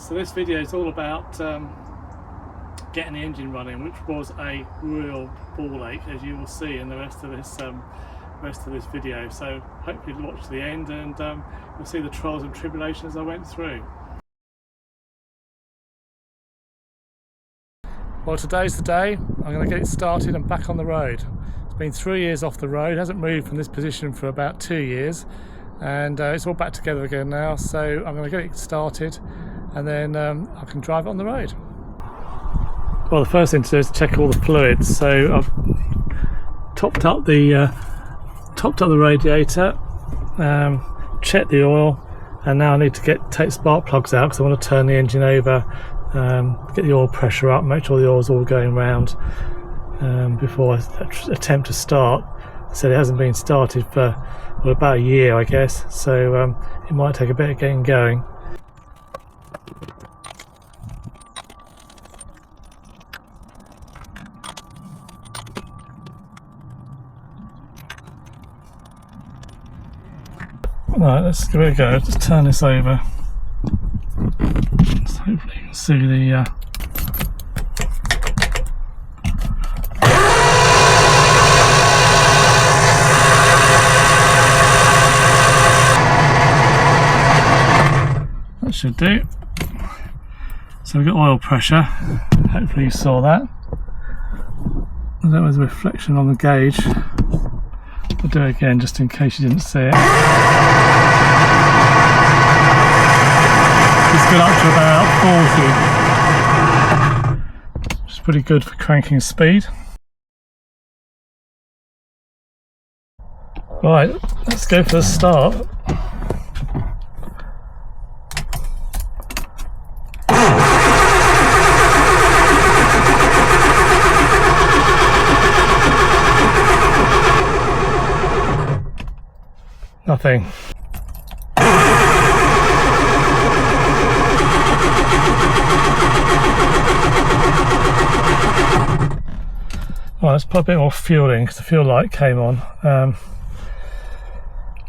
So this video is all about getting the engine running, which was a real ball ache, as you will see in the rest of this video. So hopefully you'll watch to the end, and you'll see the trials and tribulations I went through. Well, today's the day. I'm going to get it started and back on the road. It's been 3 years off the road, hasn't moved from this position for about 2 years, and it's all back together again now. So I'm going to get it started, and then I can drive it on the road. Well, the first thing to do is check all the fluids. So I've topped up the radiator, checked the oil, and now I need to take spark plugs out because I want to turn the engine over, get the oil pressure up, make sure the oil's all going round before I attempt to start. I said it hasn't been started for about a year, I guess, so it might take a bit of getting going. Right, let's give it a go. Just turn this over. So hopefully you can see the that should do. So we've got oil pressure. Hopefully you saw that. I don't know whether there's a reflection on the gauge. I'll do it again just in case you didn't see it. It's got up to about 40, which is pretty good for cranking speed. Right, let's go for a start. Nothing. Well, let's put a bit more fuel in because the fuel light came on. I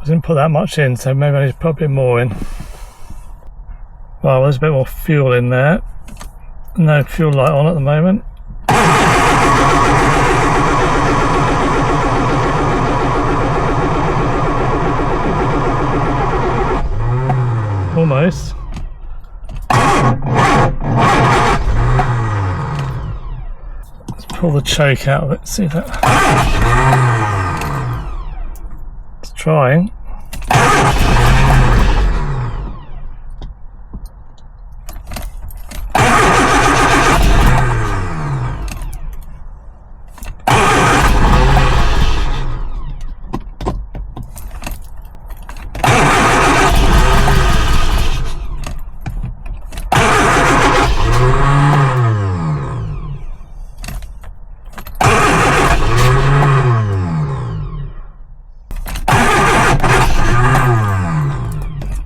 didn't put that much in, so maybe I need to put a bit more in. Well, there's a bit more fuel in there. No fuel light on at the moment. Almost. Let's pull the choke out of it, see that. It's trying.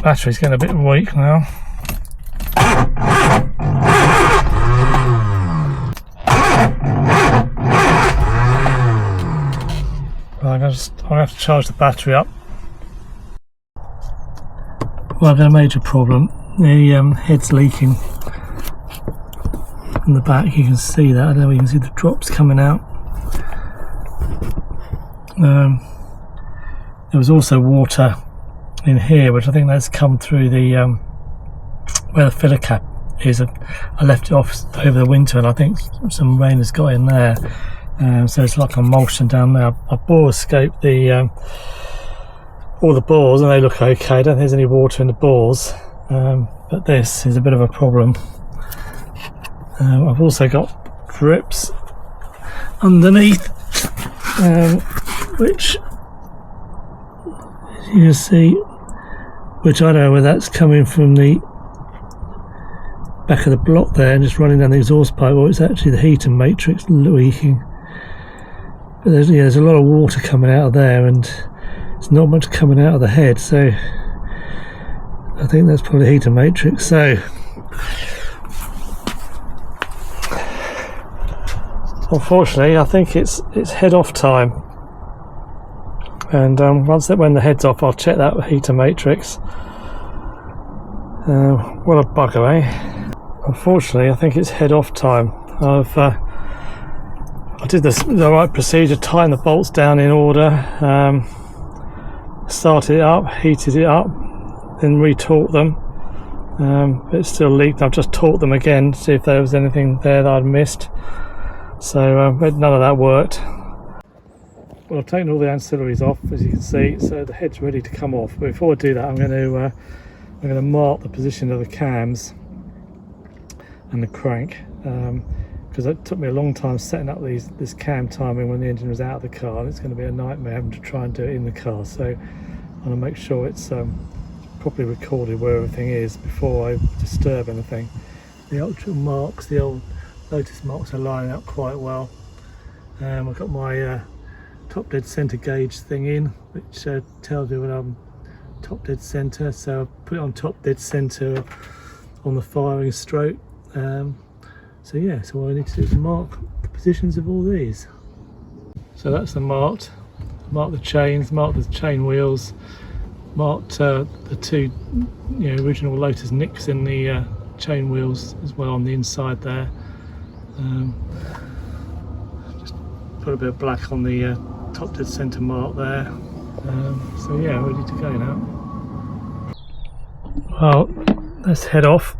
Battery's getting a bit weak now. Well, I'm going to have to charge the battery up. Well, I've got a major problem. The head's leaking in the back. You can see that. I don't know if you can see the drops coming out. There was also water in here, which I think that's come through the where the filler cap is. I left it off over the winter, and I think some rain has got in there, so it's like emulsion down there. I bore escaped all the bores, and they look okay. I don't think there's any water in the bores, but this is a bit of a problem. I've also got drips underneath, which you can see, which I don't know whether that's coming from the back of the block there and just running down the exhaust pipe, or it's actually the heater matrix leaking. But there's a lot of water coming out of there, and there's not much coming out of the head, so I think that's probably the heater matrix. So unfortunately I think it's head off time. And when the head's off, I'll check that heater matrix, What a bugger, eh? Unfortunately, I think it's head off time. I did the right procedure, tying the bolts down in order, started it up, heated it up, then retorqued them. But it still leaked. I've just torqued them again to see if there was anything there that I'd missed. So but none of that worked. Well, I've taken all the ancillaries off, as you can see, so the head's ready to come off. But before I do that, I'm going to mark the position of the cams and the crank, because it took me a long time setting up this cam timing when the engine was out of the car, and it's going to be a nightmare having to try and do it in the car. So I'm going to make sure it's properly recorded where everything is before I disturb anything. The actual marks, the old Lotus marks, are lining up quite well. I've got my top dead centre gauge thing in, which tells me when I'm top dead centre, so I put it on top dead centre on the firing stroke. So yeah, so all I need to do is mark the positions of all these. So that's the marked. Mark the chains, mark the chain wheels, marked the two original Lotus nicks in the chain wheels as well on the inside there. Just put a bit of black on the top dead centre mark there. So yeah, ready to go now. Well, let's head off.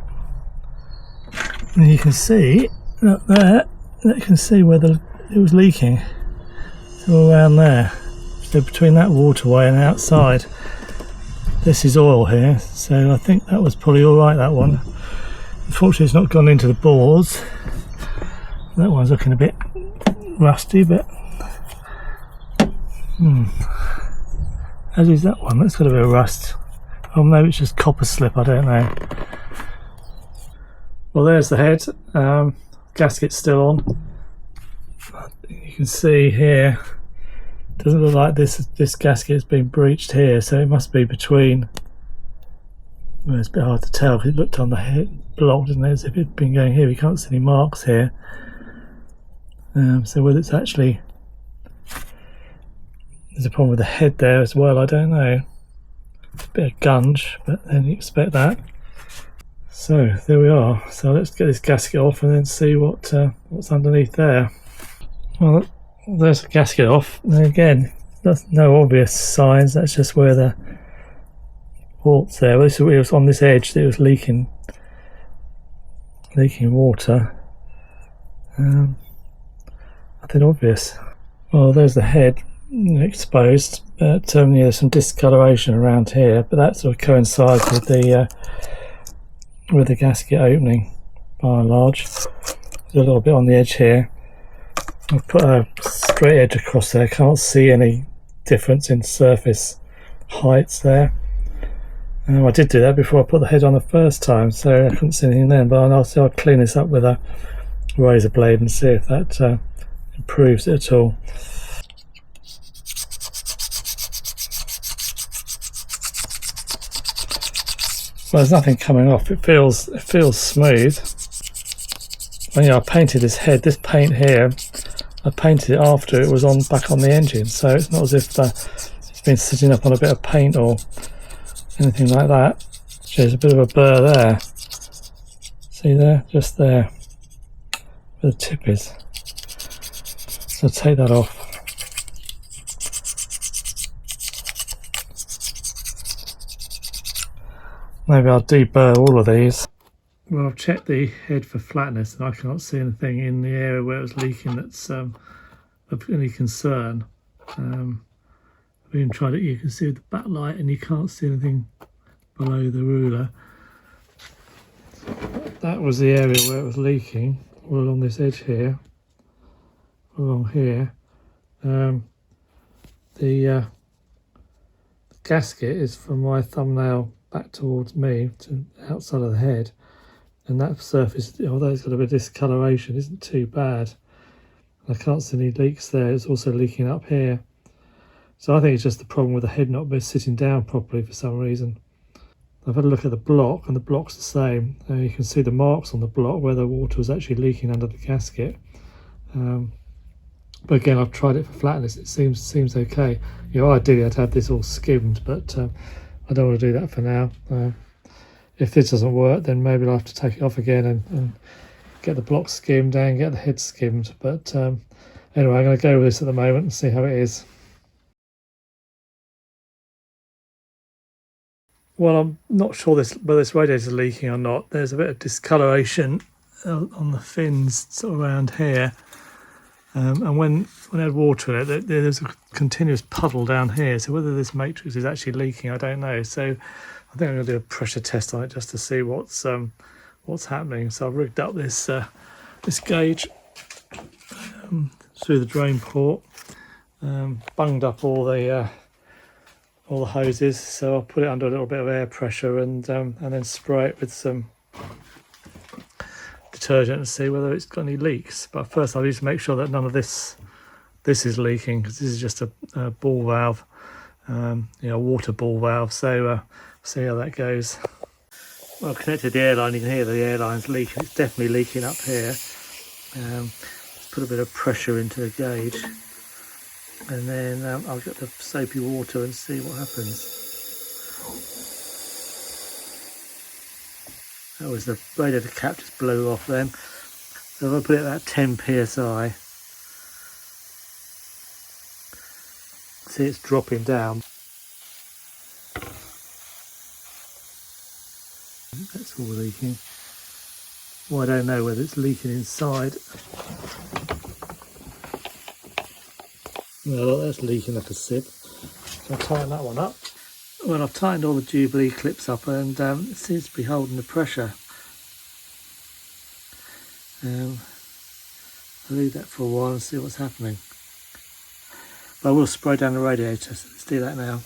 And you can see up there, you can see where it was leaking. It's all around there. So between that waterway and outside, this is oil here. So I think that was probably all right, that one. Unfortunately, it's not gone into the bores. That one's looking a bit rusty, but as is that one. That's got a bit of rust. Or maybe it's just copper slip, I don't know. Well, there's the head. Gasket's still on. You can see here, doesn't look like this gasket has been breached here, so it must be between. Well, it's a bit hard to tell because it looked on the head block, didn't it, as if it'd been going here. We can't see any marks here. So whether it's actually, there's a problem with the head there as well, I don't know. It's a bit of gunge, but then you expect that. So there we are. So let's get this gasket off and then see what's underneath there. Well, there's the gasket off. And again, there's no obvious signs. That's just where the port's there. Well, it was on this edge that it was leaking water. Nothing obvious. Well, there's the head exposed. But there's some discoloration around here, but that sort of coincides with the gasket opening by and large. There's a little bit on the edge here. I've put a straight edge across there. Can't see any difference in surface heights there. I did do that before I put the head on the first time, so I couldn't see anything then, but I'll clean this up with a razor blade and see if that improves it at all. Well, there's nothing coming off. It feels smooth. Well, I painted this head. This paint here, I painted it after it was back on the engine, so it's not as if it's been sitting up on a bit of paint or anything like that. So there's a bit of a burr there. See there, just there, where the tip is. So take that off. Maybe I'll deburr all of these. Well, I've checked the head for flatness and I can't see anything in the area where it was leaking that's of any concern. I've even tried it, you can see the backlight and you can't see anything below the ruler. That was the area where it was leaking, all along this edge here, along here. The gasket is from my thumbnail back towards me to outside of the head, and that surface, although it's got a bit of discoloration, isn't too bad. I can't see any leaks there. It's also leaking up here, so I think it's just the problem with the head not being sitting down properly for some reason. I've had a look at the block and the block's the same. You can see the marks on the block where the water was actually leaking under the gasket. But again, I've tried it for flatness. It seems okay. Ideally I'd have this all skimmed, but I don't want to do that for now. if this doesn't work, then maybe I'll have to take it off again and get the block skimmed and get the head skimmed. But anyway, I'm going to go with this at the moment and see how it is. Well, I'm not sure whether this radiator is leaking or not. There's a bit of discoloration on the fins sort of around here. And when I had water in it, there's a continuous puddle down here. So whether this matrix is actually leaking, I don't know. So I think I'm going to do a pressure test on it just to see what's happening. So I've rigged up this this gauge through the drain port, bunged up all the hoses. So I'll put it under a little bit of air pressure and then spray it with some detergent and see whether it's got any leaks. But first I'll need to make sure that none of this is leaking, because this is just a ball valve, a water ball valve. So see how that goes. Well, I've connected the airline. You can hear the airline's leaking. It's definitely leaking up here. Let's put a bit of pressure into the gauge, and then I'll get the soapy water and see what happens. That was the radiator cap just blew off then. So if I put it at 10 psi, see it's dropping down. That's all leaking. Well, I don't know whether it's leaking inside. Well, that's leaking like a sieve. So I'll tighten that one up. Well, I've tightened all the Jubilee clips up, and it seems to be holding the pressure. I'll leave that for a while and see what's happening. But I will spray down the radiator, so let's do that now.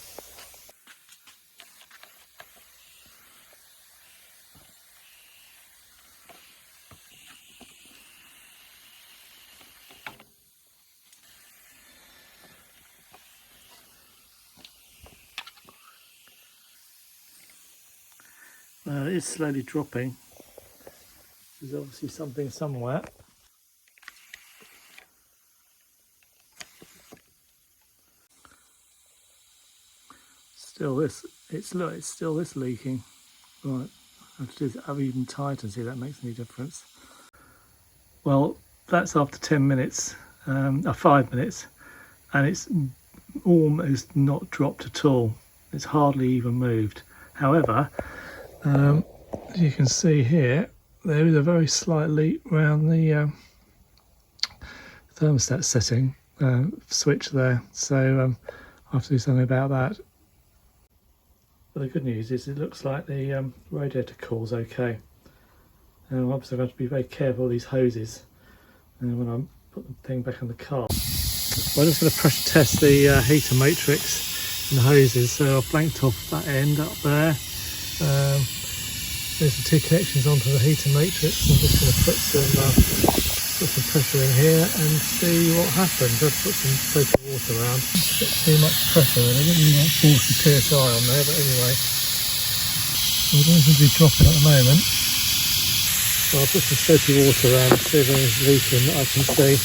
It is slowly dropping. There's obviously something somewhere. Still this, it's still this leaking. Right, I have to do this even tighter and see if that makes any difference. Well, that's after 10 minutes, 5 minutes, and it's almost not dropped at all. It's hardly even moved. However, as you can see here, there is a very slight leak around the thermostat setting switch there. So I have to do something about that. But the good news is it looks like the radiator cool's okay. Obviously I've got to be very careful of these hoses when I put the thing back in the car. Well, I'm just going to pressure test the heater matrix and the hoses. So I've blanked off that end up there. There's the two connections onto the heater matrix. I'm just going to put some pressure in here and see what happens. I've put some soapy water around. Not too much pressure in it. I don't really want 40 psi on there, but anyway. Well, it doesn't seem to be dropping at the moment. So I'll put some soapy water around and see if there's leaking that I can see.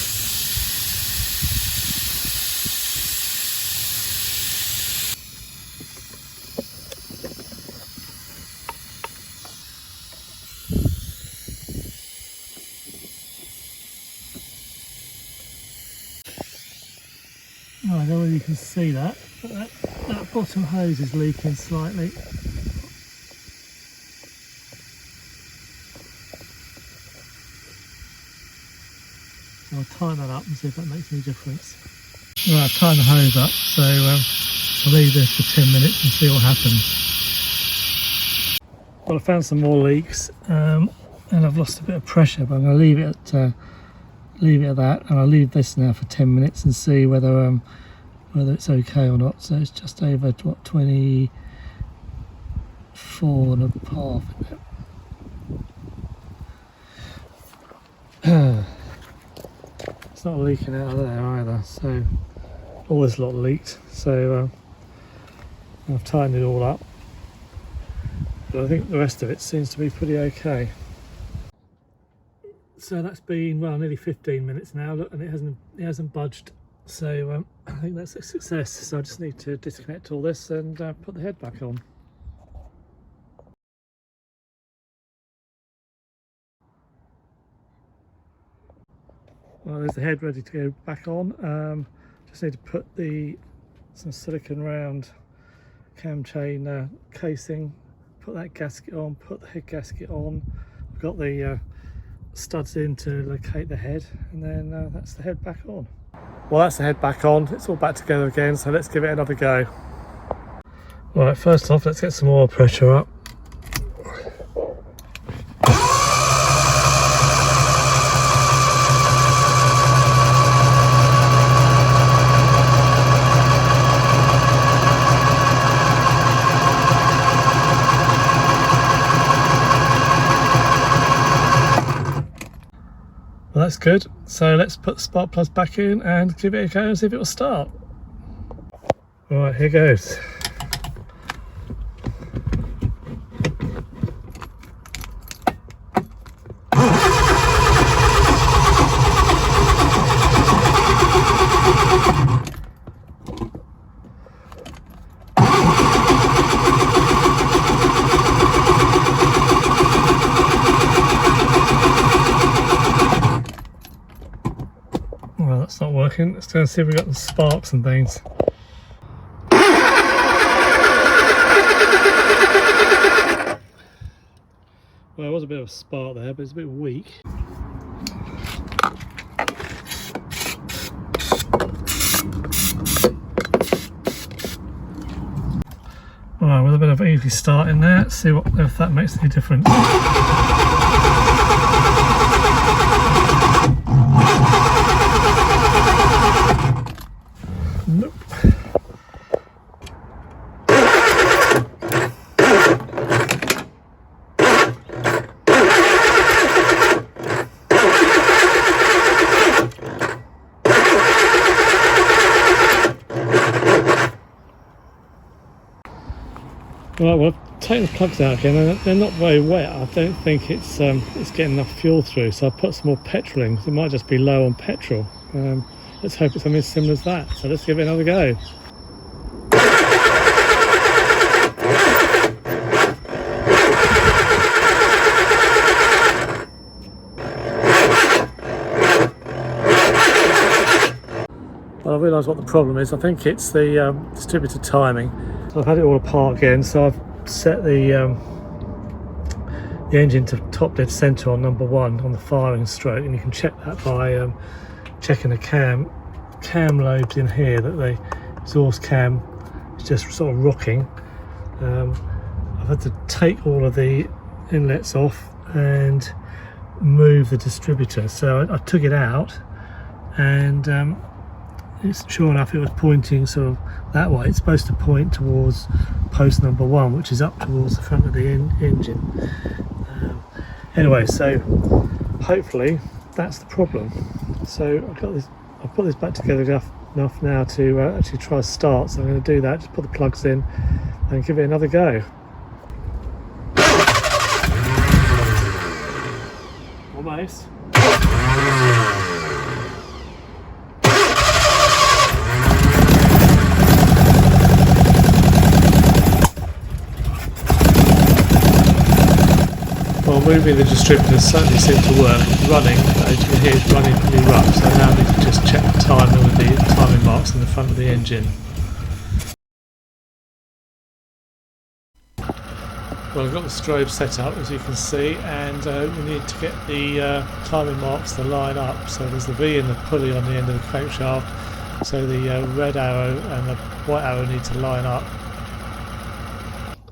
Oh, I don't know whether you can see that, but that bottom hose is leaking slightly. So I'll tighten that up and see if that makes any difference. Right, I've tightened the hose up, so I'll leave this for 10 minutes and see what happens. Well, I found some more leaks, and I've lost a bit of pressure, but I'm going to leave it at that, and I'll leave this now for 10 minutes and see whether it's okay or not. So it's just over, what, 24 and a half, isn't it? It's not leaking out of there either, so all this lot leaked. So I've tightened it all up, but I think the rest of it seems to be pretty okay. So that's been, well, nearly 15 minutes now. Look, and it hasn't budged. So I think that's a success. So I just need to disconnect all this and put the head back on. Well, there's the head ready to go back on. Just need to put some silicone round cam chain casing, put that gasket on, put the head gasket on. I've got the studs in to locate the head, and then that's the head back on. Well, that's the head back on. It's all back together again, so let's give it another go. Right, first off, let's get some oil pressure up. Well, that's good. So let's put the spark plugs back in and give it a go and see if it will start. Right, here goes. Well, that's not working. Let's go and see if we've got the sparks and things. Well, there was a bit of a spark there, but it's a bit weak. Alright, with a bit of easy start in there, let's see if that makes any difference. Nope. Right, well, I've taken the plugs out again, and they're not very wet. I don't think it's getting enough fuel through, so I've put some more petrol in. It might just be low on petrol. Let's hope it's something as similar as that. So let's give it another go. Well, I realise what the problem is. I think it's the distributor timing. So I've had it all apart again, so I've set the engine to top dead centre on number 1 on the firing stroke, and you can check that by checking the cam lobes in here, that the exhaust cam is just sort of rocking. I've had to take all of the inlets off and move the distributor, so I took it out, and sure enough it was pointing sort of that way. It's supposed to point towards post number 1, which is up towards the front of the engine. Anyway, so hopefully that's the problem. So I've put this back together enough now to actually try to start, so I'm going to do that, just put the plugs in and give it another go. Almost. Well, moving the distributor certainly seemed to work. It's running, as you can hear, it's running pretty rough, so now I need to just check the timing with the timing marks in the front of the engine. Well, I've got the strobe set up, as you can see, and we need to get the timing marks to line up. So there's the V and the pulley on the end of the crankshaft, so the red arrow and the white arrow need to line up.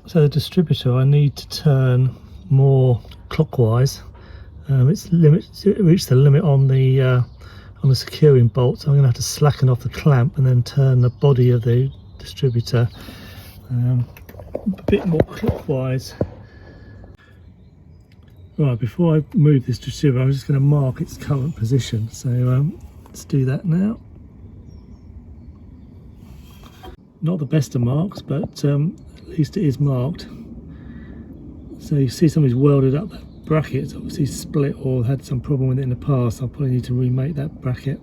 So the distributor, I need to turn more clockwise. It's reached the limit on the securing bolt, so I'm going to have to slacken off the clamp and then turn the body of the distributor a bit more clockwise. Right, before I move this distributor, I'm just going to mark its current position, so let's do that now. Not the best of marks, but at least it is marked. So you see somebody's welded up that bracket. It's obviously split or had some problem with it in the past. I'll probably need to remake that bracket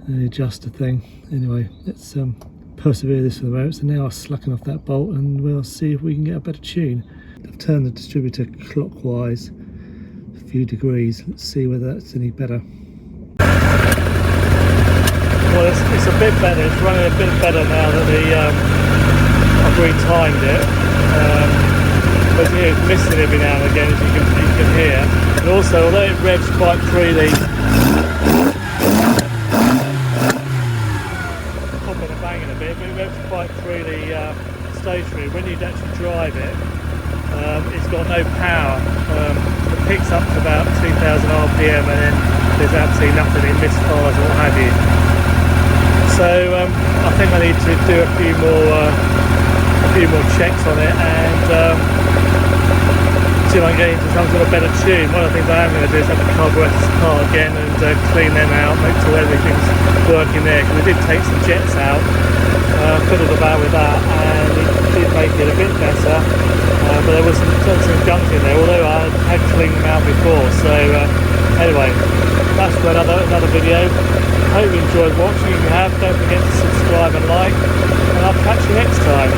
and adjust the thing. Anyway, let's persevere this for the moment. So now I'll slacken off that bolt and we'll see if we can get a better tune. I've turned the distributor clockwise a few degrees. Let's see whether that's any better. Well, it's a bit better. It's running a bit better now that I've retimed it. But yeah, it's missing every now and again, as you can hear. And also, although it revs quite freely, popping and banging a bit, but it revs quite freely stationary. When you actually drive it, it's got no power. It picks up to about 2,000 RPM, and then there's absolutely nothing. It misfires or what have you. So I think I need to do a few more checks on it, and see if I can get into some sort of better tune. One of the things I am going to do is have the carburetors apart again and clean them out, make sure everything's working there, because we did take some jets out, fiddled about with that, and it did make it a bit better, but there was some gunk in there, although I had cleaned them out before. So anyway, that's for another video. Hope you enjoyed watching. If you have, don't forget to subscribe and like, and I'll catch you next time.